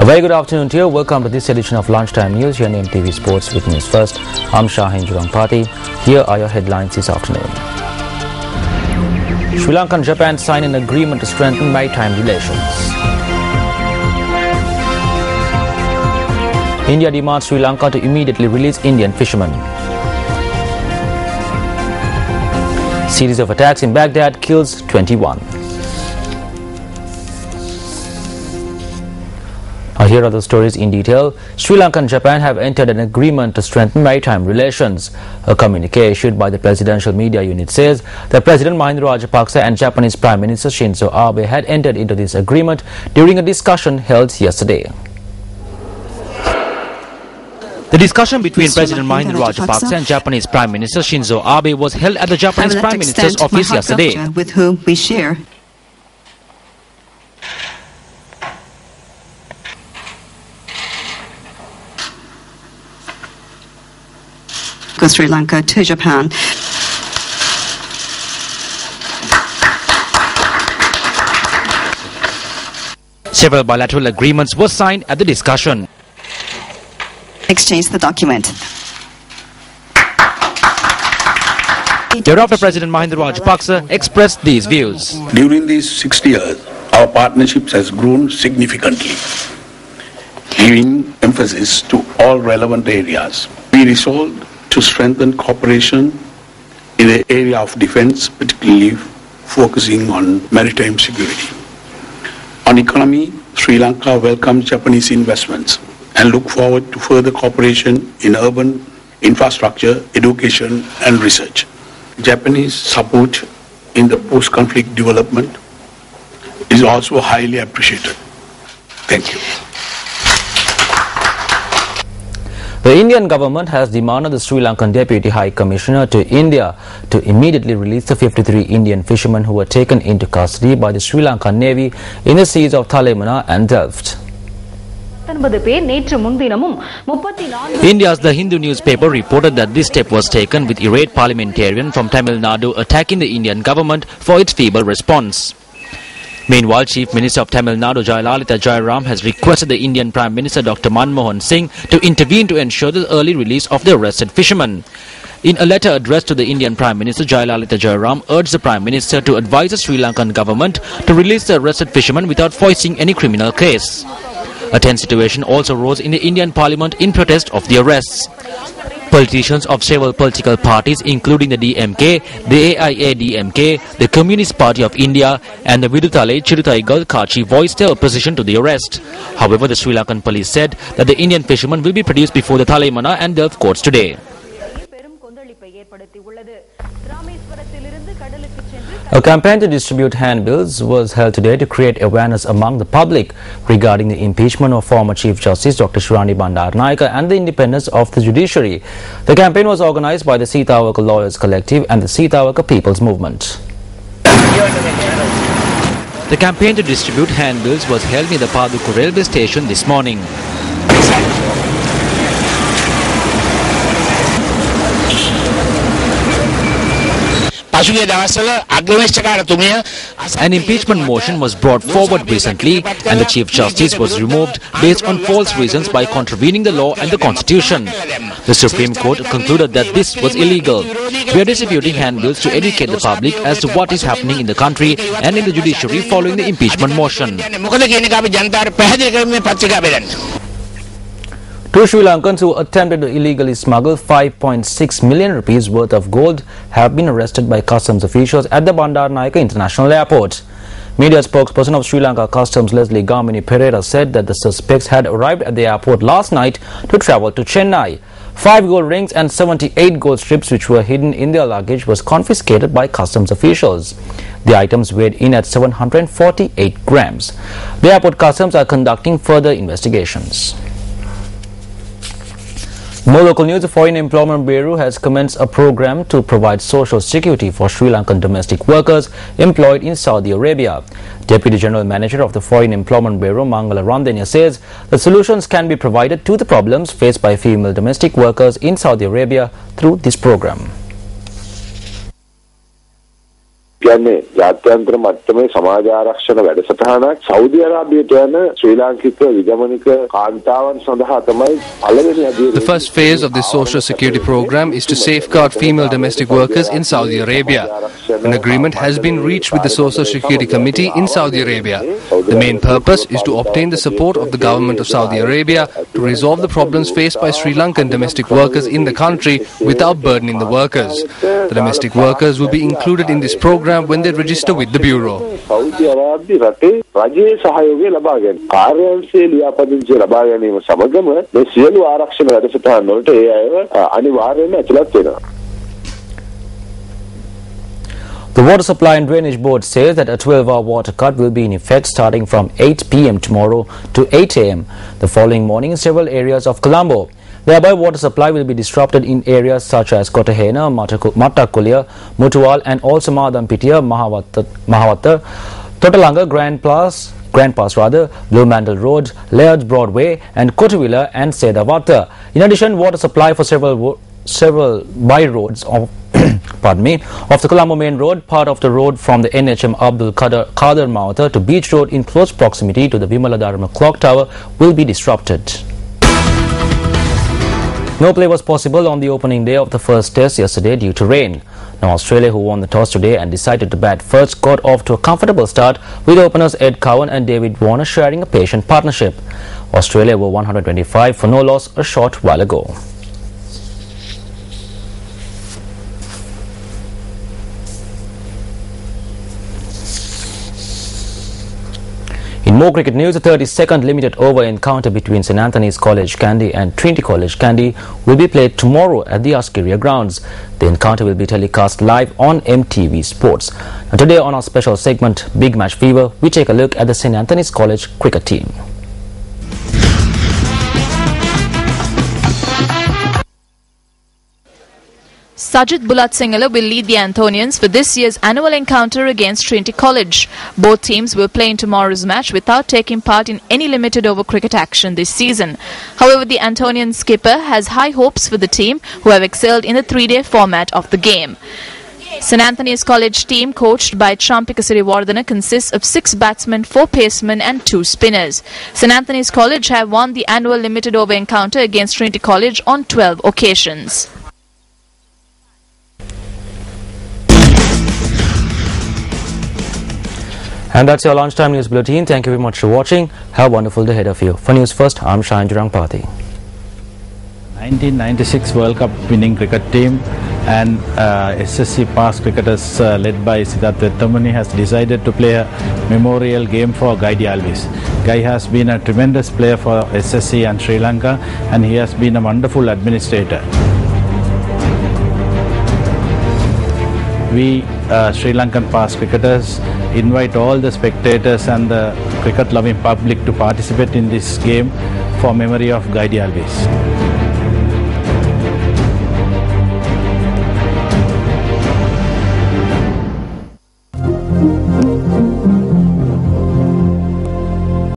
very good afternoon to you. Welcome to this edition of Lunchtime News here on MTV Sports with News First. I'm Shahin Jurangpati. Here are your headlines this afternoon. Sri Lanka and Japan sign an agreement to strengthen maritime relations. India demands Sri Lanka to immediately release Indian fishermen. Series of attacks in Baghdad kills 21. Here are the stories in detail. Sri Lanka and Japan have entered an agreement to strengthen maritime relations. A communique issued by the presidential media unit says that President Mahinda Rajapaksa and Japanese Prime Minister Shinzo Abe had entered into this agreement during a discussion held yesterday. The discussion between President Mahinda Rajapaksa and Japanese Prime Minister Shinzo Abe was held at the Japanese Prime Minister's office yesterday. With whom we share Sri Lanka to Japan. Several bilateral agreements were signed at the discussion. Exchange the document. Thereafter, President Mahinda Rajapaksa expressed these views. During these 60 years, our partnerships has grown significantly, giving emphasis to all relevant areas. We resolved to strengthen cooperation in the area of defense, particularly focusing on maritime security. On economy, Sri Lanka welcomes Japanese investments and look forward to further cooperation in urban infrastructure, education and research. Japanese support in the post-conflict development is also highly appreciated. Thank you. The Indian government has demanded the Sri Lankan Deputy High Commissioner to India to immediately release the 53 Indian fishermen who were taken into custody by the Sri Lankan Navy in the seas of Thalemana and Delft. India's The Hindu newspaper reported that this step was taken with irate parliamentarian from Tamil Nadu attacking the Indian government for its feeble response. Meanwhile, Chief Minister of Tamil Nadu Jayalalitha Jayaram has requested the Indian Prime Minister Dr. Manmohan Singh to intervene to ensure the early release of the arrested fishermen. In a letter addressed to the Indian Prime Minister, Jayalalitha Jayaram urged the Prime Minister to advise the Sri Lankan government to release the arrested fishermen without foisting any criminal case. A tense situation also rose in the Indian Parliament in protest of the arrests. Politicians of several political parties including the DMK, the AIADMK, the Communist Party of India and the Vidutale Chirutaigal Kachi voiced their opposition to the arrest. However, the Sri Lankan police said that the Indian fishermen will be produced before the Thalemana and Delft courts today. A campaign to distribute handbills was held today to create awareness among the public regarding the impeachment of former Chief Justice Dr. Shirani Bandaranaike and the independence of the judiciary. The campaign was organized by the Sitawaka Lawyers Collective and the Sitawaka People's Movement. The campaign to distribute handbills was held near the Paduku railway station this morning. An impeachment motion was brought forward recently and the Chief Justice was removed based on false reasons by contravening the law and the Constitution. The Supreme Court concluded that this was illegal. We are distributing handbills to educate the public as to what is happening in the country and in the judiciary following the impeachment motion. Two Sri Lankans who attempted to illegally smuggle 5.6 million rupees worth of gold have been arrested by customs officials at the Bandaranaike International Airport. Media spokesperson of Sri Lanka Customs Leslie Gamini Pereira said that the suspects had arrived at the airport last night to travel to Chennai. 5 gold rings and 78 gold strips which were hidden in their luggage was confiscated by customs officials. The items weighed in at 748 grams. The airport customs are conducting further investigations. More local news, the Foreign Employment Bureau has commenced a program to provide social security for Sri Lankan domestic workers employed in Saudi Arabia. Deputy General Manager of the Foreign Employment Bureau, Mangala Ramdenia, says the solutions can be provided to the problems faced by female domestic workers in Saudi Arabia through this program. කියන්නේ ජාත්‍යන්තර මට්ටමේ සමාජ ආරක්ෂණ වැඩසටහනක් Saudi අරාබියට යන ශ්‍රී ලාංකික විගමනික කාන්තාවන් සඳහා තමයි පළවෙනි අදියර. The first phase of this social security program is to safeguard female domestic workers in Saudi Arabia. An agreement has been reached with the Social Security Committee in Saudi Arabia. The main purpose is to obtain the support of the government of Saudi Arabia to resolve the problems faced by Sri Lankan domestic workers in the country without burdening the workers. The domestic workers will be included in this program when they register with the Bureau. සෞදි අරාබිය රටේ රජයේ සහයෝගය ලබා ගැනීම කාර්යාංශයේ ලියාපදිංචිය ලබා ගැනීම සමගම මේ සියලු ආරක්ෂණ වැඩසටහන් වලට ඒ අයව අනිවාර්යයෙන්ම ඇතුළත් වෙනවා. The Water Supply and Drainage Board says that a 12-hour water cut will be in effect starting from 8 p.m. tomorrow to 8 a.m. the following morning in several areas of Colombo. Thereby, water supply will be disrupted in areas such as Kotahena, Mattakulia, Mutual and also Madampitia, Mahawata, Totalanga, Grand Pass, Blue Mandal Road, Laird's Broadway and Kotuvilla and Sedavata. In addition, water supply for several by-roads of of the Colombo Main Road, part of the road from the NHM Abdul Qadir Mawata to Beach Road in close proximity to the Vimala Dharma Clock Tower will be disrupted. No play was possible on the opening day of the first test yesterday due to rain. Now Australia, who won the toss today and decided to bat first, got off to a comfortable start with openers Ed Cowan and David Warner sharing a patient partnership. Australia were 125 for no loss a short while ago. In more cricket news, a 30-second limited over encounter between St Anthony's College Kandy and Trinity College Kandy will be played tomorrow at the Askeria grounds. The encounter will be telecast live on MTV Sports. Now today on our special segment, Big Match Fever, we take a look at the St Anthony's College cricket team. Sajid Bulat Singhala will lead the Anthonians for this year's annual encounter against Trinity College. Both teams will play in tomorrow's match without taking part in any limited over cricket action this season. However, the Anthonian skipper has high hopes for the team, who have excelled in the three-day format of the game. St Anthony's College team, coached by Champika Siriwardana, consists of 6 batsmen, 4 pacemen and 2 spinners. St Anthony's College have won the annual limited over encounter against Trinity College on 12 occasions. And that's your lunchtime news bulletin. Thank you very much for watching. Have a wonderful day ahead of you. For News First, I'm Shayan Jurangpati. 1996 World Cup winning cricket team and SSC past cricketers led by Siddharth Vettamani has decided to play a memorial game for Guy Alves. Guy has been a tremendous player for SSC and Sri Lanka, and he has been a wonderful administrator. We Sri Lankan past cricketers invite all the spectators and the cricket loving public to participate in this game for memory of Guy Alves.